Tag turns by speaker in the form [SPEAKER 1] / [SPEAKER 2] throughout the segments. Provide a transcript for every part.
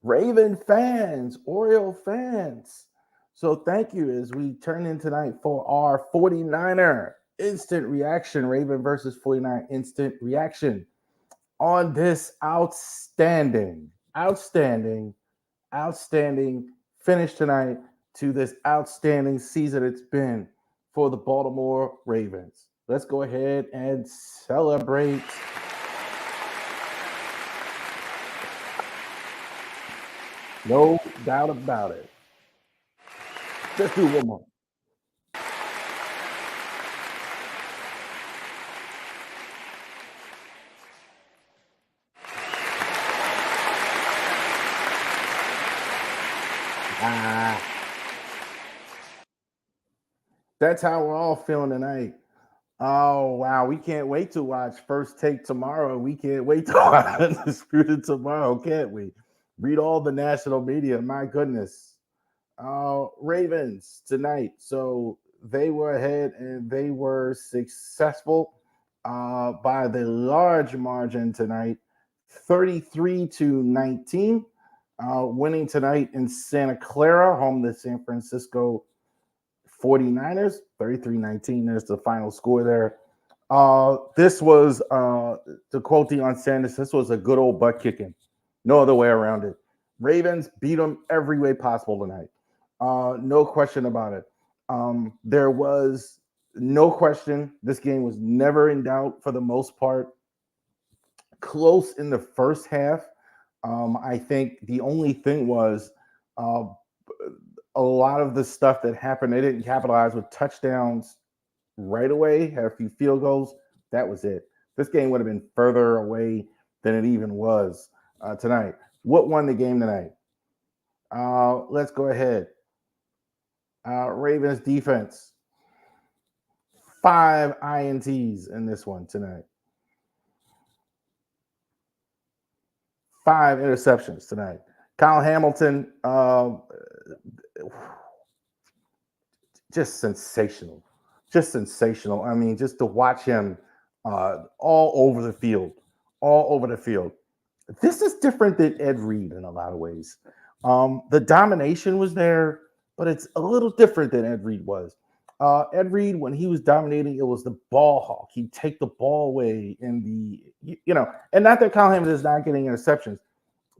[SPEAKER 1] Raven fans, Oriole fans. So thank you as we turn in tonight for our 49er instant reaction, Raven versus 49 instant reaction on this outstanding finish tonight to this outstanding season it's been for the Baltimore Ravens. Let's go ahead and celebrate. No doubt about it. Let's do one more. Ah, that's how we're all feeling tonight. Oh wow, we can't wait to watch First Take tomorrow. We can't wait to watch Undisputed tomorrow, can't we? Read all the national media. My goodness. Ravens tonight. So they were ahead and they were successful by the large margin tonight, 33-19. Winning tonight in Santa Clara, home to San Francisco 49ers, 33-19. There's the final score there. This was, to quote Deion Sanders, this was a good old butt kicking. No other way around it. Ravens beat them every way possible tonight. No question about it. There was no question. This game was never in doubt for the most part. Close in the first half. I think the only thing was uh, a lot of the stuff that happened, they didn't capitalize with touchdowns right away, had a few field goals. That was it. This game would have been further away than it even was tonight. What won the game tonight? Let's go ahead. Ravens defense. 5 INTs in this one tonight. 5 interceptions tonight. Kyle Hamilton, just sensational. Just sensational. I mean, just to watch him all over the field, all over the field. This is different than Ed Reed in a lot of ways. The domination was there, but it's a little different than Ed Reed was. Ed Reed, when he was dominating, it was the ball hawk. He'd take the ball away in and not that Kyle Hamilton is not getting interceptions,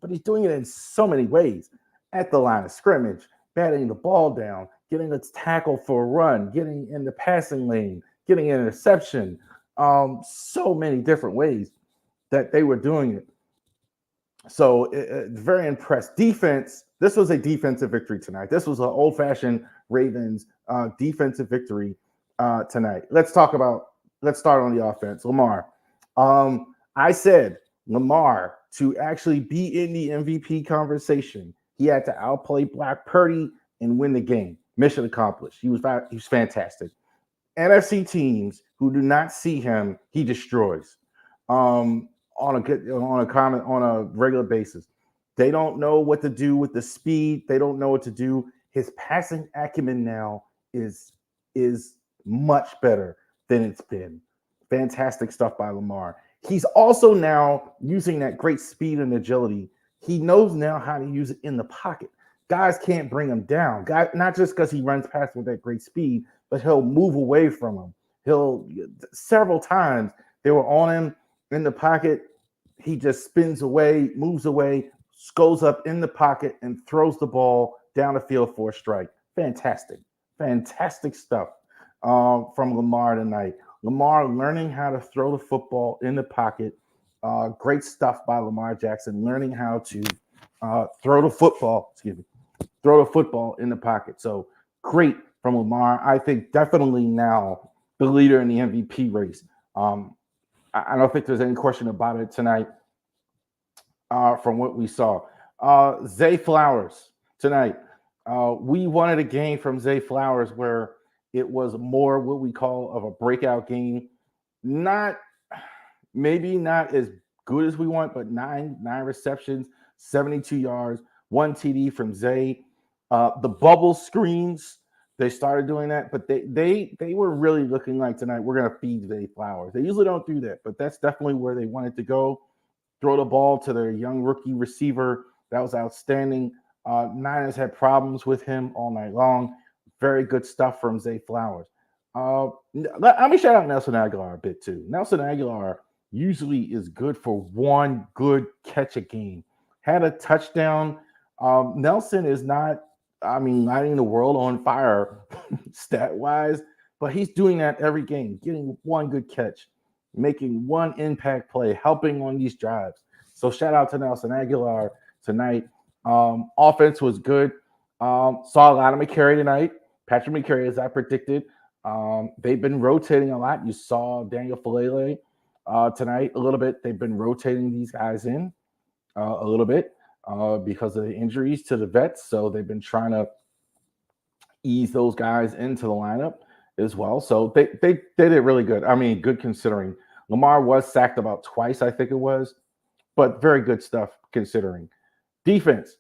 [SPEAKER 1] but he's doing it in so many ways. At the line of scrimmage, batting the ball down, getting a tackle for a run, getting in the passing lane, getting an interception. So many different ways that they were doing it. So very impressed. Defense. This was a defensive victory tonight. This was an old-fashioned Ravens defensive victory tonight. Let's start on the offense. Lamar. I said Lamar to actually be in the MVP conversation, he had to outplay Brock Purdy and win the game. Mission accomplished. He was fantastic. NFC teams who do not see him, he destroys. On a regular basis. They don't know what to do with the speed. They don't know what to do. His passing acumen now is much better than it's been. Fantastic stuff by Lamar. He's also now using that great speed and agility. He knows now how to use it in the pocket. Guys can't bring him down. Not just because he runs past with that great speed, but he'll move away from him. Several times they were on him in the pocket. He just spins away, moves away, goes up in the pocket, and throws the ball down the field for a strike. Fantastic stuff from Lamar tonight. Lamar learning how to throw the football in the pocket. Great stuff by Lamar Jackson, learning how to throw the football in the pocket. So great from Lamar. I think definitely now the leader in the MVP race. I don't think there's any question about it tonight from what we saw. Zay Flowers tonight. We wanted a game from Zay Flowers where it was more what we call of a breakout game. Maybe not as good as we want, but nine receptions, 72 yards, 1 TD from Zay. The bubble screens, they started doing that, but they were really looking like tonight we're going to feed Zay Flowers. They usually don't do that, but that's definitely where they wanted to go. Throw the ball to their young rookie receiver That was outstanding. Niners had problems with him all night long. Very good stuff from Zay Flowers. Let me shout out Nelson Aguilar a bit too. Nelson Aguilar usually is good for one good catch a game. Had a touchdown. Nelson is not, I mean, lighting the world on fire stat wise, but he's doing that every game, getting one good catch, making one impact play, helping on these drives. So shout out to Nelson Aguilar tonight. Offense was good. Saw a lot of McCary tonight. Patrick McCary, as I predicted. They've been rotating a lot. You saw Daniel Falele tonight a little bit. They've been rotating these guys in a little bit because of the injuries to the vets. So they've been trying to ease those guys into the lineup as well. So they did it really good. I mean, good considering. Lamar was sacked about twice, I think it was, but very good stuff considering. Defense.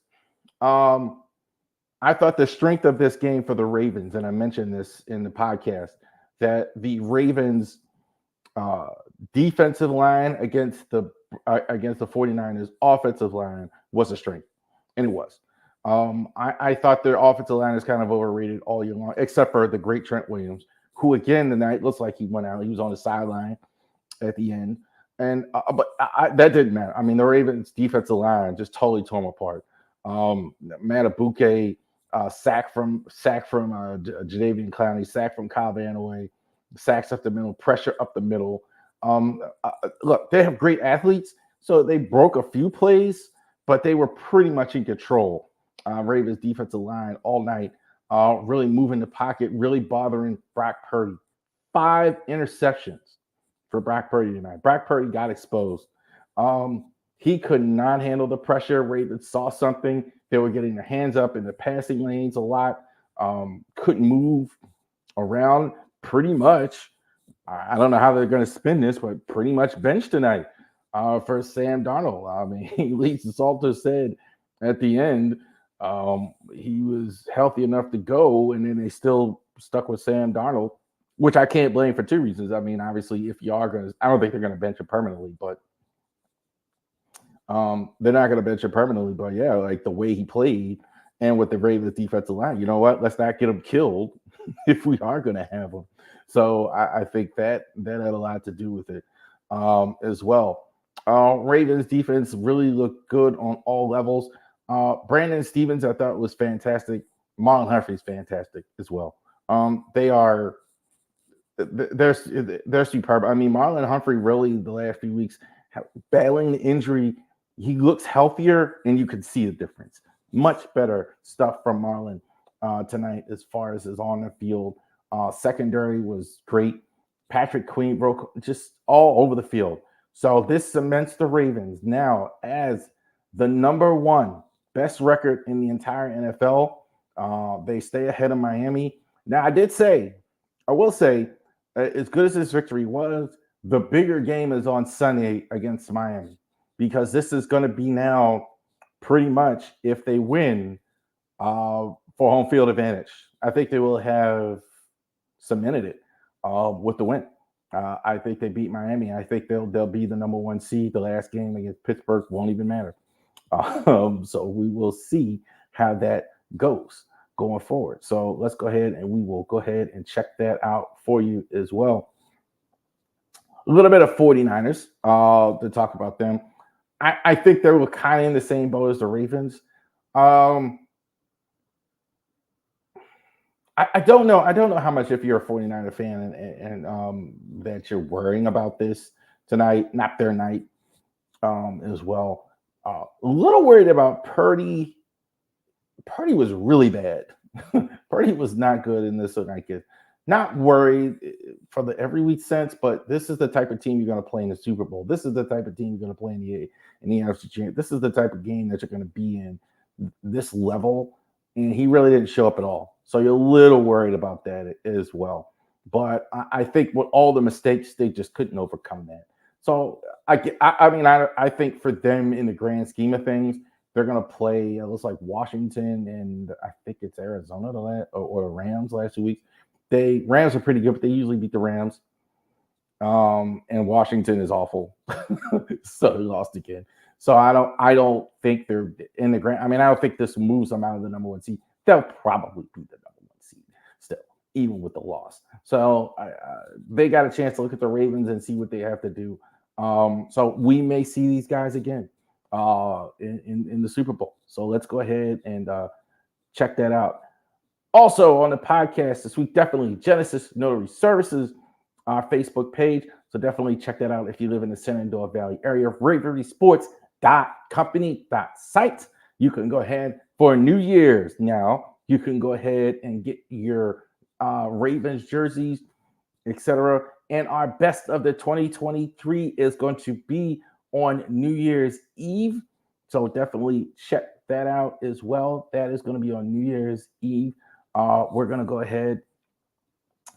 [SPEAKER 1] I thought the strength of this game for the Ravens, and I mentioned this in the podcast, that the Ravens defensive line against the 49ers offensive line was a strength, and it was. I thought their offensive line is kind of overrated all year long, except for the great Trent Williams, who again tonight looks like he went out. He was on the sideline at the end, and but that didn't matter. I mean, the Ravens defensive line just totally tore them apart. Matabuke sack from Jadeveon Clowney, sack from Kyle Van Noy, sacks up the middle, pressure up the middle. Look, they have great athletes, so they broke a few plays, but they were pretty much in control. Ravens defensive line all night, really moving the pocket, really bothering Brock Purdy. 5 interceptions for Brock Purdy tonight. Brock Purdy got exposed. He could not handle the pressure. Ravens saw something. They were getting their hands up in the passing lanes a lot. Couldn't move around pretty much. I don't know how they're going to spin this, but pretty much bench tonight for Sam Darnold. I mean, Lisa Salter said at the end he was healthy enough to go, and then they still stuck with Sam Darnold, which I can't blame for 2 reasons. I mean, obviously, if you are going to, I don't think they're going to bench him permanently, but they're not going to bench him permanently. But yeah, like the way he played and with the Ravens defensive line, you know what? Let's not get him killed if we are going to have him. So I think that had a lot to do with it as well. Ravens defense really looked good on all levels. Brandon Stevens, I thought was fantastic. Marlon Humphrey's fantastic as well. They're superb. I mean, Marlon Humphrey really the last few weeks battling the injury. He looks healthier, and you can see the difference. Much better stuff from Marlon tonight as far as his on the field. Secondary was great. Patrick Queen broke just all over the field. So this cements the Ravens now as the number 1 best record in the entire NFL. They stay ahead of Miami. Now, I will say, as good as this victory was, the bigger game is on Sunday against Miami, because this is going to be now pretty much, if they win, for home field advantage. I think they will have cemented it with the win. I think they beat Miami. I think they'll be the number 1 seed. The last game against Pittsburgh won't even matter. So we will see how that goes going forward. So let's go ahead and we will go ahead and check that out for you as well. A little bit of 49ers to talk about them. I think they were kind of in the same boat as the Ravens. I don't know. I don't know how much, if you're a 49er fan and that you're worrying about this tonight, not their night as well. A little worried about Purdy. Purdy was really bad. Purdy was not good in this night. Not worried for the every week sense, but this is the type of team you're going to play in the Super Bowl. This is the type of team you're going to play in the NFC Championship. This is the type of game that you're going to be in this level. And he really didn't show up at all. So you're a little worried about that as well. But I think with all the mistakes, they just couldn't overcome that. So I think for them, in the grand scheme of things, they're going to play, it looks like Washington and I think it's Arizona or the Rams last 2 weeks. Rams are pretty good, but they usually beat the Rams. And Washington is awful. So they lost again. So I don't think they're in the grand. I mean, I don't think this moves them out of the number one seed. They'll probably be the number one seed still, even with the loss. So they got a chance to look at the Ravens and see what they have to do. So we may see these guys again in the Super Bowl. So let's go ahead and check that out. Also on the podcast this week, definitely Genesis Notary Services, our Facebook page. So definitely check that out if you live in the Shenandoah Valley area. ravorisports.company.site. You can go ahead for New Year's now. You can go ahead and get your Ravens jerseys, etc. And our best of the 2023 is going to be on New Year's Eve. So definitely check that out as well. That is going to be on New Year's Eve. We're going to go ahead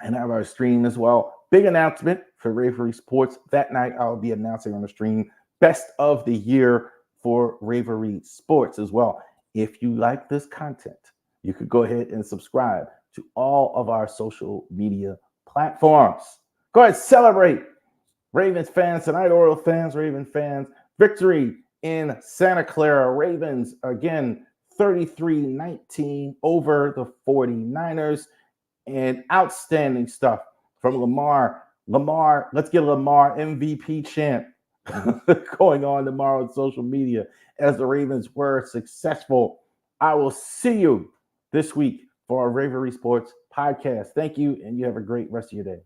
[SPEAKER 1] and have our stream as well. Big announcement for Ravery Sports. That night, I'll be announcing on the stream best of the year for Ravery Sports as well. If you like this content, you could go ahead and subscribe to all of our social media platforms. Go ahead, celebrate Ravens fans tonight, Oriole fans, Raven fans. Victory in Santa Clara. Ravens, again, 33-19 over the 49ers. And outstanding stuff from Lamar. Let's get Lamar MVP chant going on tomorrow on social media as the Ravens were successful. I will see you this week for our Ravery Sports podcast. Thank you, and you have a great rest of your day.